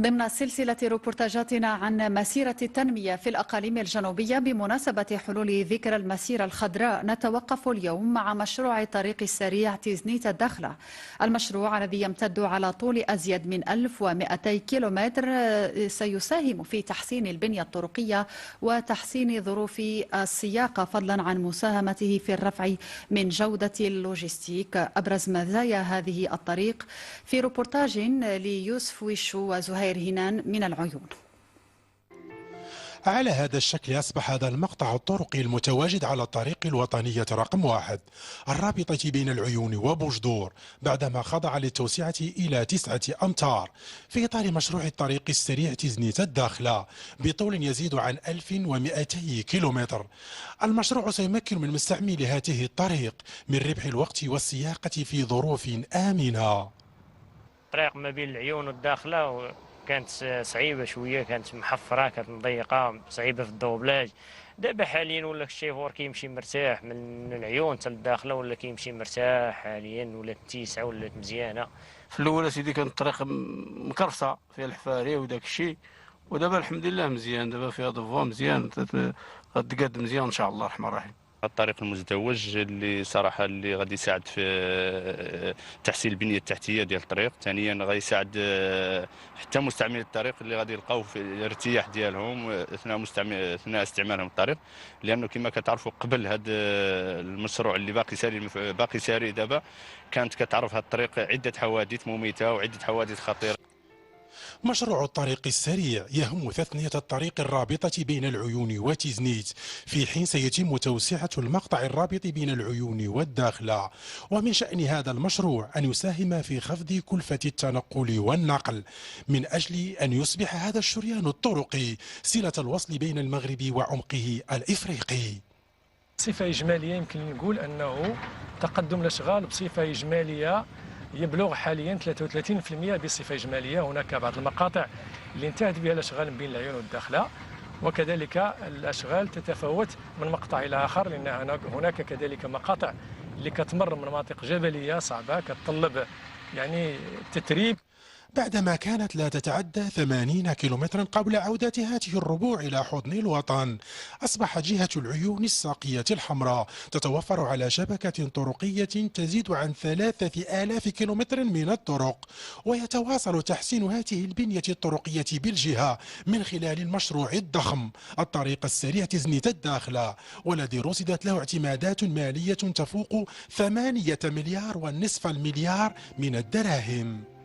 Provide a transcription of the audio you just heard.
ضمن سلسلة روبورتاجاتنا عن مسيرة التنمية في الأقاليم الجنوبية بمناسبة حلول ذكرى المسيرة الخضراء، نتوقف اليوم مع مشروع الطريق السريع تيزنيت الداخلة. المشروع الذي يمتد على طول أزيد من 1200 كيلومتر سيساهم في تحسين البنية الطرقية وتحسين ظروف السياقة، فضلا عن مساهمته في الرفع من جودة اللوجستيك. أبرز مزايا هذه الطريق في روبورتاج ليوسف ويشو وزهير هنان من العيون. على هذا الشكل أصبح هذا المقطع الطرقي المتواجد على الطريق الوطنية رقم 1 الرابطة بين العيون وبوجدور، بعدما خضع للتوسعة إلى 9 أمتار في إطار مشروع الطريق السريع تيزنيت الداخلة بطول يزيد عن 1200 كيلومتر. المشروع سيمكن من مستعملي هذه الطريق من ربح الوقت والسياقة في ظروف آمنة. الطريق ما بين العيون والداخلة كانت صعيبة شوية، كانت محفرة، كانت مضيقة، صعيبة في الدوبلاج. دابا حاليا ولا الشيفور كيمشي مرتاح من العيون حتى للداخلة، ولا كيمشي مرتاح حاليا، ولات تيسعة ولات مزيانة. في الأول سيدي كانت الطريق مكرسة فيها الحفاري وداك الشيء، ودابا الحمد لله مزيان، دابا فيها ضفة مزيان، غتقاد مزيان إن شاء الله الرحمن الرحيم. الطريق المزدوج اللي صراحه اللي غادي يساعد في تحسين البنيه التحتيه ديال الطريق، ثانيا غادي يساعد حتى مستعملي الطريق اللي غادي يلقاو في الارتياح ديالهم اثناء استعمالهم الطريق، لانه كما كتعرفوا قبل هذا المشروع اللي باقي ساري دابا كانت كتعرف هذه الطريق عده حوادث مميته وعده حوادث خطيره. مشروع الطريق السريع يهم تثنية الطريق الرابطة بين العيون وتيزنيت، في حين سيتم توسعة المقطع الرابط بين العيون والداخلة. ومن شأن هذا المشروع أن يساهم في خفض كلفة التنقل والنقل، من أجل أن يصبح هذا الشريان الطرقي صلة الوصل بين المغرب وعمقه الإفريقي. بصفة إجمالية يمكن نقول أنه تقدم الأشغال بصفة إجمالية يبلغ حاليا 33% بصفة إجمالية. هناك بعض المقاطع اللي انتهت بها الأشغال بين العيون والداخلة، وكذلك الأشغال تتفاوت من مقطع إلى آخر، لأن هناك كذلك مقاطع اللي كتمر من مناطق جبلية صعبة كتطلب يعني تتريب. بعدما كانت لا تتعدى 80 كيلومترا قبل عودة هذه الربوع إلى حضن الوطن، أصبحت جهة العيون الساقية الحمراء تتوفر على شبكة طرقية تزيد عن 3000 كيلومتر من الطرق، ويتواصل تحسين هذه البنية الطرقية بالجهة من خلال المشروع الضخم الطريق السريع تيزنيت الداخلة، والذي رصدت له اعتمادات مالية تفوق 8 مليار ونصف المليار من الدراهم.